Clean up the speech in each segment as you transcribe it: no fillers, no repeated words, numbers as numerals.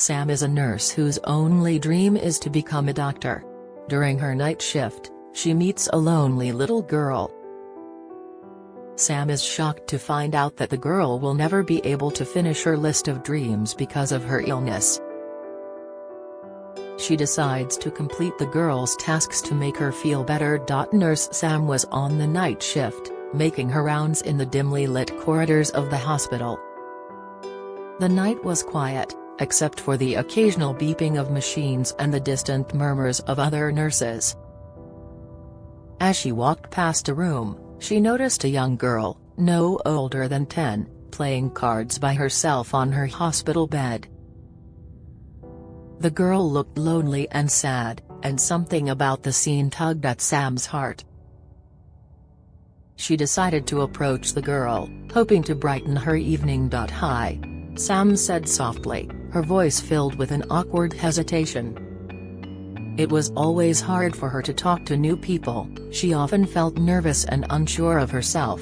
Sam is a nurse whose only dream is to become a doctor. During her night shift, she meets a lonely little girl. Sam is shocked to find out that the girl will never be able to finish her list of dreams because of her illness. She decides to complete the girl's tasks to make her feel better. Nurse Sam was on the night shift, making her rounds in the dimly lit corridors of the hospital. The night was quiet, except for the occasional beeping of machines and the distant murmurs of other nurses. As she walked past a room, she noticed a young girl, no older than 10, playing cards by herself on her hospital bed. The girl looked lonely and sad, and something about the scene tugged at Sam's heart. She decided to approach the girl, hoping to brighten her evening. "Hi," Sam said softly, her voice filled with an awkward hesitation. It was always hard for her to talk to new people, she often felt nervous and unsure of herself.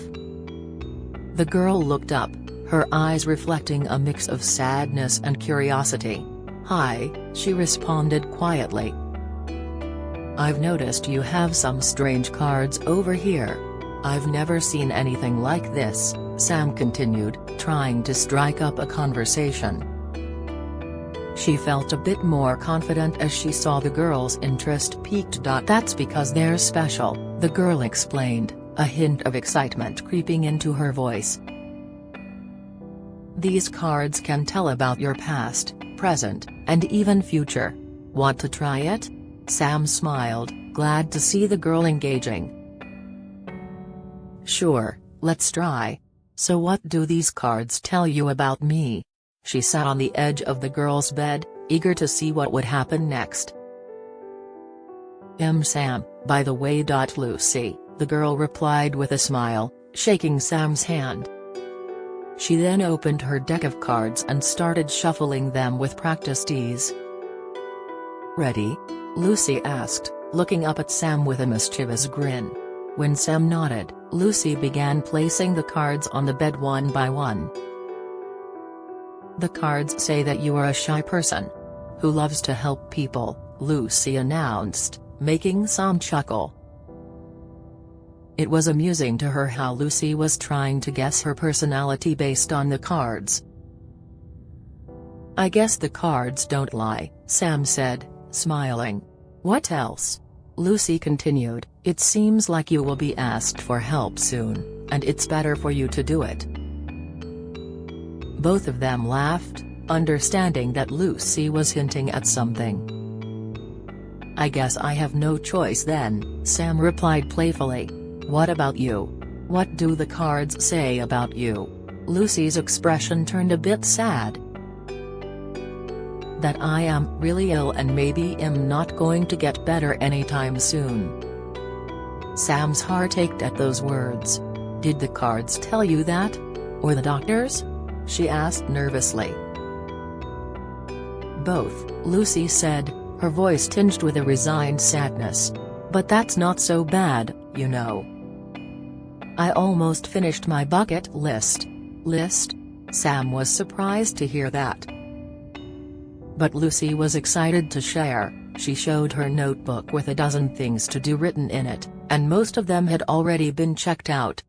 The girl looked up, her eyes reflecting a mix of sadness and curiosity. "Hi," she responded quietly. "I've noticed you have some strange cards over here. I've never seen anything like this," Sam continued, trying to strike up a conversation. She felt a bit more confident as she saw the girl's interest peaked. "That's because they're special," the girl explained, a hint of excitement creeping into her voice. "These cards can tell about your past, present, and even future. Want to try it?" Sam smiled, glad to see the girl engaging. "Sure, let's try. So what do these cards tell you about me?" She sat on the edge of the girl's bed, eager to see what would happen next. Sam, by the way. Lucy," the girl replied with a smile, shaking Sam's hand. She then opened her deck of cards and started shuffling them with practiced ease. "Ready?" Lucy asked, looking up at Sam with a mischievous grin. When Sam nodded, Lucy began placing the cards on the bed one by one. "The cards say that you are a shy person who loves to help people," Lucy announced, making Sam chuckle. It was amusing to her how Lucy was trying to guess her personality based on the cards. "I guess the cards don't lie," Sam said, smiling. "What else?" Lucy continued, "It seems like you will be asked for help soon, and it's better for you to do it." Both of them laughed, understanding that Lucy was hinting at something. "I guess I have no choice then," Sam replied playfully. "What about you? What do the cards say about you?" Lucy's expression turned a bit sad. "That I am really ill and maybe am not going to get better anytime soon." Sam's heart ached at those words. "Did the cards tell you that? Or the doctors?" she asked nervously. "Both," Lucy said, her voice tinged with a resigned sadness. "But that's not so bad, you know. I almost finished my bucket list." "List?" Sam was surprised to hear that. But Lucy was excited to share. She showed her notebook with a dozen things to do written in it, and most of them had already been checked out.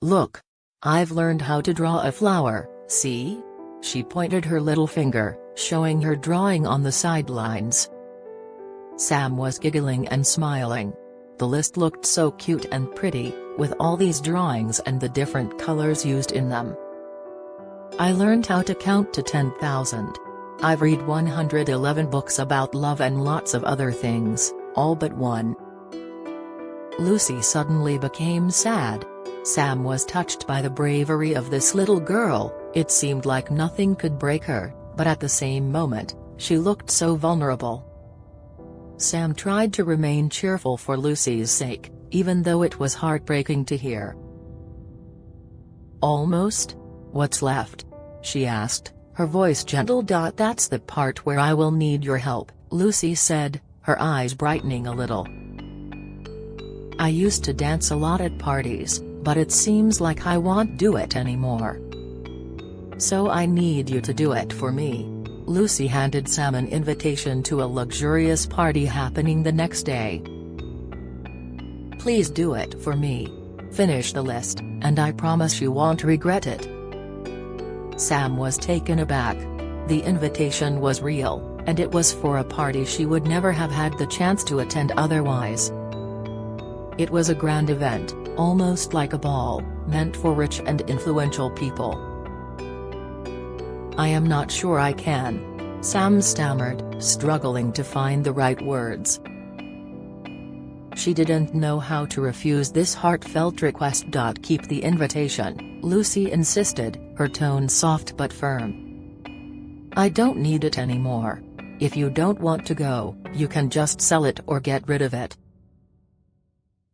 "Look. I've learned how to draw a flower, see?" She pointed her little finger, showing her drawing on the sidelines. Sam was giggling and smiling. The list looked so cute and pretty, with all these drawings and the different colors used in them. "I learned how to count to 10,000. I've read 111 books about love and lots of other things, all but one." Lucy suddenly became sad. Sam was touched by the bravery of this little girl. It seemed like nothing could break her, but at the same moment, she looked so vulnerable. Sam tried to remain cheerful for Lucy's sake, even though it was heartbreaking to hear. "Almost? What's left?" she asked, her voice gentle. "That's the part where I will need your help," Lucy said, her eyes brightening a little. "I used to dance a lot at parties, but it seems like I won't do it anymore." So I need you to do it for me." Lucy handed Sam an invitation to a luxurious party happening the next day. "Please do it for me. Finish the list, and I promise you won't regret it." Sam was taken aback. The invitation was real, and it was for a party she would never have had the chance to attend otherwise. It was a grand event, almost like a ball, meant for rich and influential people. "I am not sure I can," Sam stammered, struggling to find the right words. She didn't know how to refuse this heartfelt request. "Keep the invitation," Lucy insisted, her tone soft but firm. "I don't need it anymore. If you don't want to go, you can just sell it or get rid of it."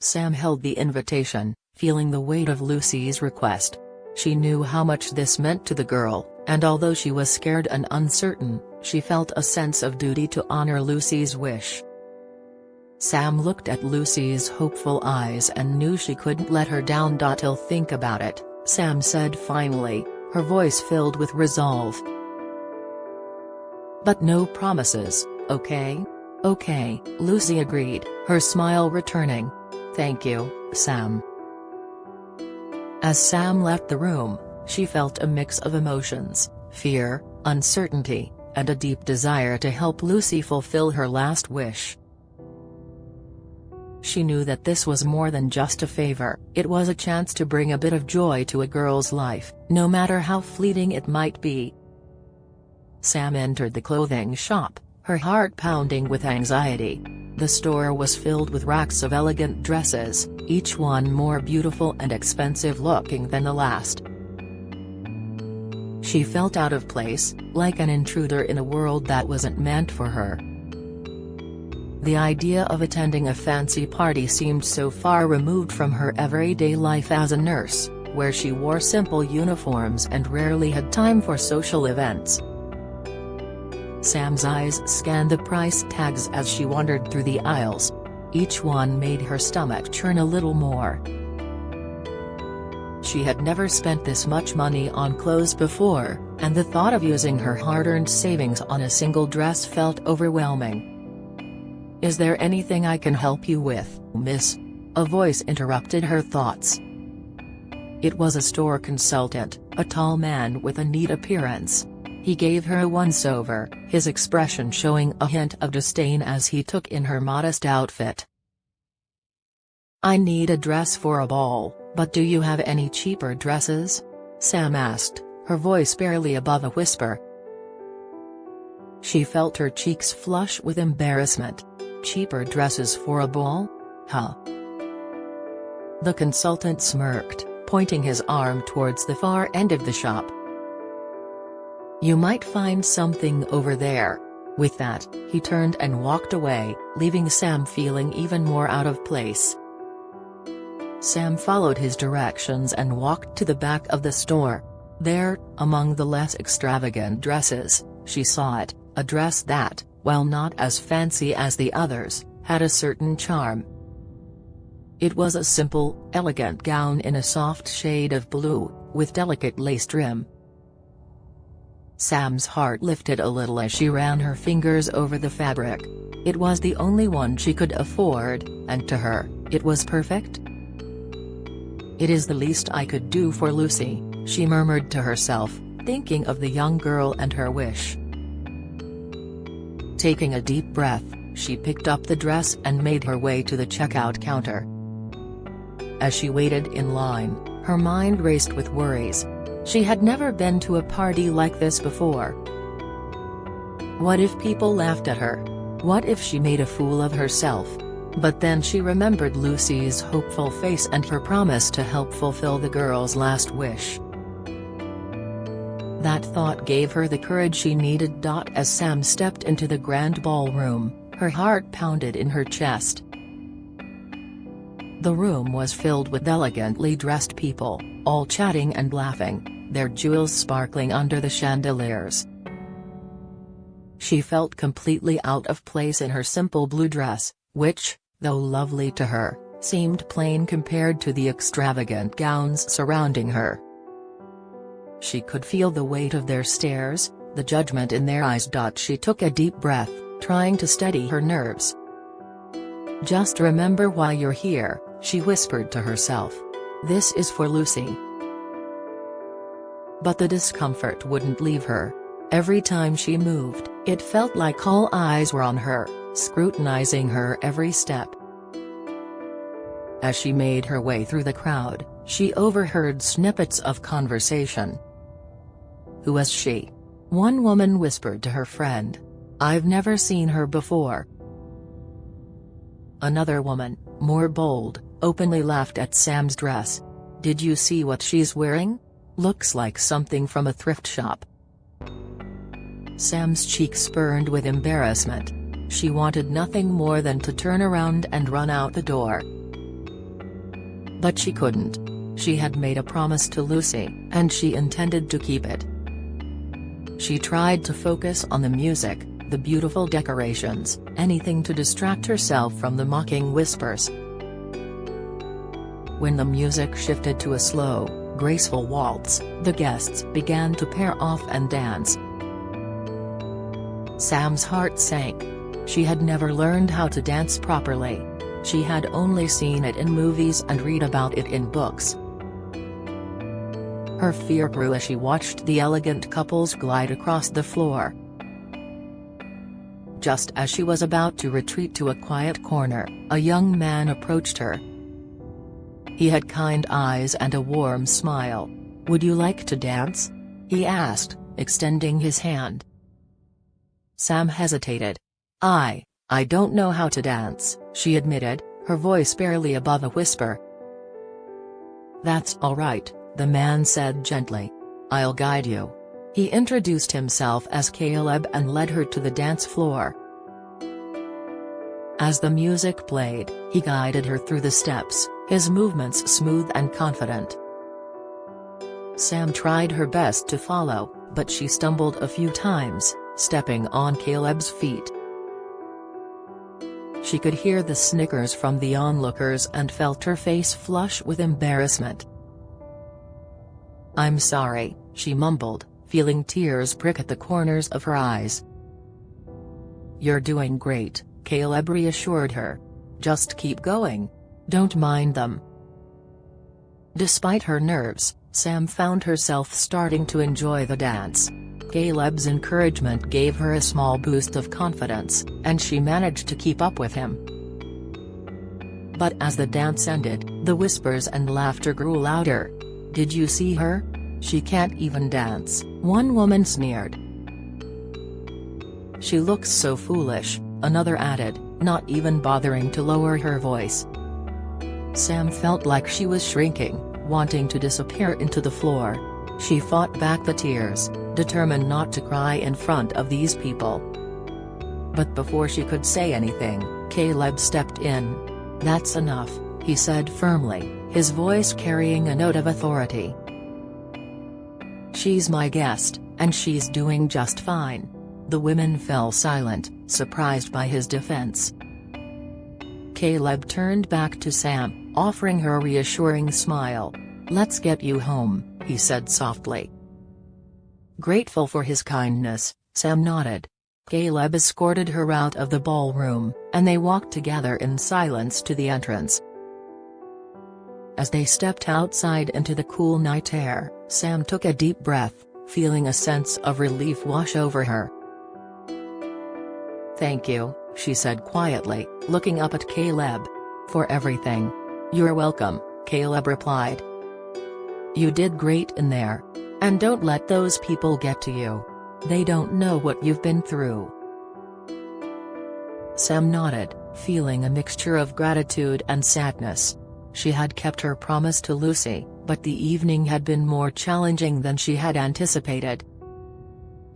Sam held the invitation, feeling the weight of Lucy's request. She knew how much this meant to the girl, and although she was scared and uncertain, she felt a sense of duty to honor Lucy's wish. Sam looked at Lucy's hopeful eyes and knew she couldn't let her down. "I'll think about it," Sam said finally, her voice filled with resolve. "But no promises, okay?" "Okay," Lucy agreed, her smile returning. "Thank you, Sam." As Sam left the room, she felt a mix of emotions: fear, uncertainty, and a deep desire to help Lucy fulfill her last wish. She knew that this was more than just a favor, it was a chance to bring a bit of joy to a girl's life, no matter how fleeting it might be. Sam entered the clothing shop, her heart pounding with anxiety. The store was filled with racks of elegant dresses, each one more beautiful and expensive looking than the last. She felt out of place, like an intruder in a world that wasn't meant for her. The idea of attending a fancy party seemed so far removed from her everyday life as a nurse, where she wore simple uniforms and rarely had time for social events. Sam's eyes scanned the price tags as she wandered through the aisles. Each one made her stomach churn a little more. She had never spent this much money on clothes before, and the thought of using her hard-earned savings on a single dress felt overwhelming. "Is there anything I can help you with, miss?" a voice interrupted her thoughts. It was a store consultant, a tall man with a neat appearance. He gave her a once-over, his expression showing a hint of disdain as he took in her modest outfit. "I need a dress for a ball, but do you have any cheaper dresses?" Sam asked, her voice barely above a whisper. She felt her cheeks flush with embarrassment. "Cheaper dresses for a ball? Huh?" The consultant smirked, pointing his arm towards the far end of the shop. "You might find something over there." With that, he turned and walked away, leaving Sam feeling even more out of place. Sam followed his directions and walked to the back of the store. There, among the less extravagant dresses, she saw it, a dress that, while not as fancy as the others, had a certain charm. It was a simple, elegant gown in a soft shade of blue, with delicate lace trim. Sam's heart lifted a little as she ran her fingers over the fabric. It was the only one she could afford, and to her, it was perfect. "It is the least I could do for Lucy," she murmured to herself, thinking of the young girl and her wish. Taking a deep breath, she picked up the dress and made her way to the checkout counter. As she waited in line, her mind raced with worries. She had never been to a party like this before. What if people laughed at her? What if she made a fool of herself? But then she remembered Lucy's hopeful face and her promise to help fulfill the girl's last wish. That thought gave her the courage she needed. As Sam stepped into the grand ballroom, her heart pounded in her chest. The room was filled with elegantly dressed people, all chatting and laughing, their jewels sparkling under the chandeliers. She felt completely out of place in her simple blue dress, which, though lovely to her, seemed plain compared to the extravagant gowns surrounding her. She could feel the weight of their stares, the judgment in their eyes. She took a deep breath, trying to steady her nerves. "Just remember why you're here," she whispered to herself. "This is for Lucy." But the discomfort wouldn't leave her. Every time she moved, it felt like all eyes were on her, scrutinizing her every step. As she made her way through the crowd, she overheard snippets of conversation. "Who is she?" one woman whispered to her friend. "I've never seen her before." Another woman, more bold, openly laughed at Sam's dress. "Did you see what she's wearing? Looks like something from a thrift shop." Sam's cheeks burned with embarrassment. She wanted nothing more than to turn around and run out the door. But she couldn't. She had made a promise to Lucy, and she intended to keep it. She tried to focus on the music, the beautiful decorations, anything to distract herself from the mocking whispers. When the music shifted to a slow, graceful waltz, the guests began to pair off and dance. Sam's heart sank. She had never learned how to dance properly. She had only seen it in movies and read about it in books. Her fear grew as she watched the elegant couples glide across the floor. Just as she was about to retreat to a quiet corner, a young man approached her. He had kind eyes and a warm smile. "Would you like to dance?" he asked, extending his hand. Sam hesitated. I don't know how to dance," she admitted, her voice barely above a whisper. "That's all right," the man said gently. "I'll guide you." He introduced himself as Caleb and led her to the dance floor. As the music played, he guided her through the steps, his movements smooth and confident. Sam tried her best to follow, but she stumbled a few times, stepping on Caleb's feet. She could hear the snickers from the onlookers and felt her face flush with embarrassment. "I'm sorry," she mumbled, feeling tears prick at the corners of her eyes. "You're doing great," Caleb reassured her. "Just keep going. Don't mind them." Despite her nerves, Sam found herself starting to enjoy the dance. Caleb's encouragement gave her a small boost of confidence, and she managed to keep up with him. But as the dance ended, the whispers and laughter grew louder. "Did you see her? She can't even dance," one woman sneered. "She looks so foolish," another added, not even bothering to lower her voice. Sam felt like she was shrinking, wanting to disappear into the floor. She fought back the tears, determined not to cry in front of these people. But before she could say anything, Caleb stepped in. "That's enough," he said firmly, his voice carrying a note of authority. "She's my guest, and she's doing just fine." The women fell silent, surprised by his defense. Caleb turned back to Sam, offering her a reassuring smile. "Let's get you home," he said softly. Grateful for his kindness, Sam nodded. Caleb escorted her out of the ballroom, and they walked together in silence to the entrance. As they stepped outside into the cool night air, Sam took a deep breath, feeling a sense of relief wash over her. "Thank you," she said quietly, looking up at Caleb. "For everything." "You're welcome," Caleb replied. "You did great in there. And don't let those people get to you. They don't know what you've been through." Sam nodded, feeling a mixture of gratitude and sadness. She had kept her promise to Lucy, but the evening had been more challenging than she had anticipated.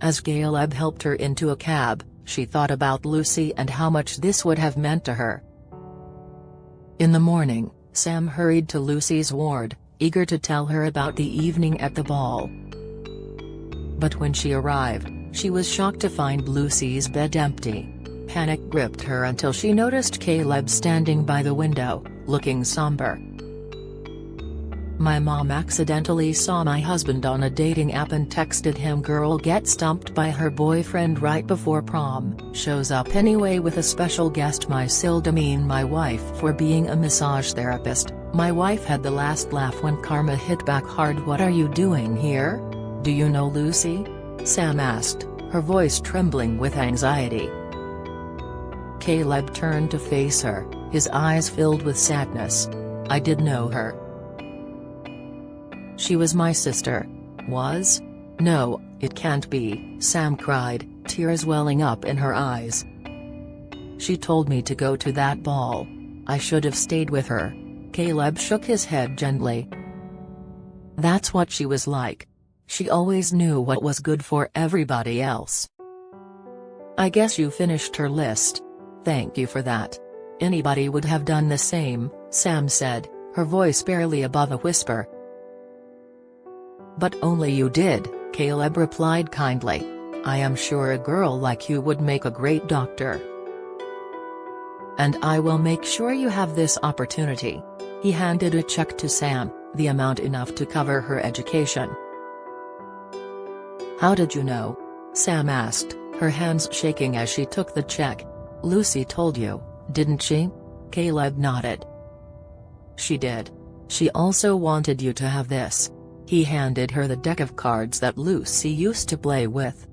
As Caleb helped her into a cab, she thought about Lucy and how much this would have meant to her. In the morning, Sam hurried to Lucy's ward, eager to tell her about the evening at the ball. But when she arrived, she was shocked to find Lucy's bed empty. Panic gripped her until she noticed Caleb standing by the window, looking somber. My mom accidentally saw my husband on a dating app and texted him girl gets stumped by her boyfriend right before prom, shows up anyway with a special guest my wife for being a massage therapist. My wife had the last laugh when karma hit back hard. What are you doing here? Do you know Lucy? Sam asked, her voice trembling with anxiety. Caleb turned to face her, his eyes filled with sadness. I did know her. She was my sister. Was? No, it can't be, Sam cried, tears welling up in her eyes. She told me to go to that ball. I should have stayed with her. Caleb shook his head gently. That's what she was like. She always knew what was good for everybody else. I guess you finished her list. Thank you for that. Anybody would have done the same, Sam said, her voice barely above a whisper. But only you did, Caleb replied kindly. I am sure a girl like you would make a great doctor. And I will make sure you have this opportunity. He handed a check to Sam, the amount enough to cover her education. How did you know? Sam asked, her hands shaking as she took the check. Lucy told you, didn't she? Caleb nodded. She did. She also wanted you to have this. He handed her the deck of cards that Lucy used to play with.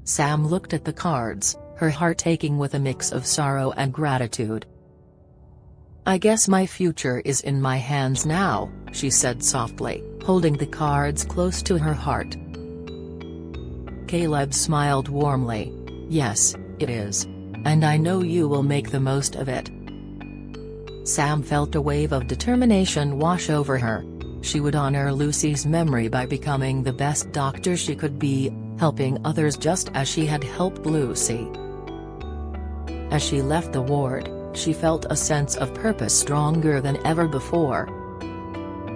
Sam looked at the cards, her heart aching with a mix of sorrow and gratitude. I guess my future is in my hands now, she said softly, holding the cards close to her heart. Caleb smiled warmly. Yes, it is. And I know you will make the most of it. Sam felt a wave of determination wash over her. She would honor Lucy's memory by becoming the best doctor she could be, helping others just as she had helped Lucy. As she left the ward, she felt a sense of purpose stronger than ever before.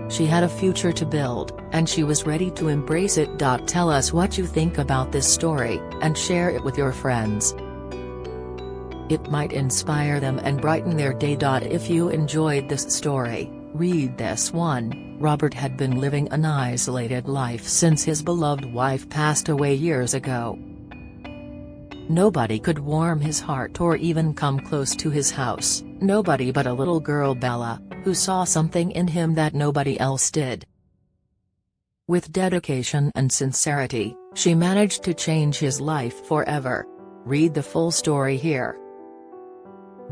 She had a future to build, and she was ready to embrace it. Tell us what you think about this story, and share it with your friends. It might inspire them and brighten their day. If you enjoyed this story, read this one. Robert had been living an isolated life since his beloved wife passed away years ago. Nobody could warm his heart or even come close to his house, nobody but a little girl Bella, who saw something in him that nobody else did. With dedication and sincerity, she managed to change his life forever. Read the full story here.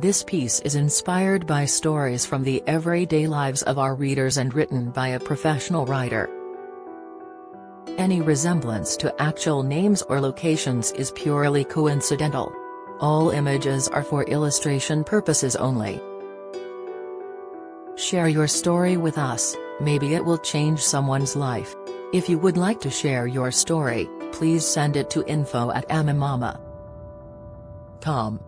This piece is inspired by stories from the everyday lives of our readers and written by a professional writer. Any resemblance to actual names or locations is purely coincidental. All images are for illustration purposes only. Share your story with us, maybe it will change someone's life. If you would like to share your story, please send it to info@amimama.com.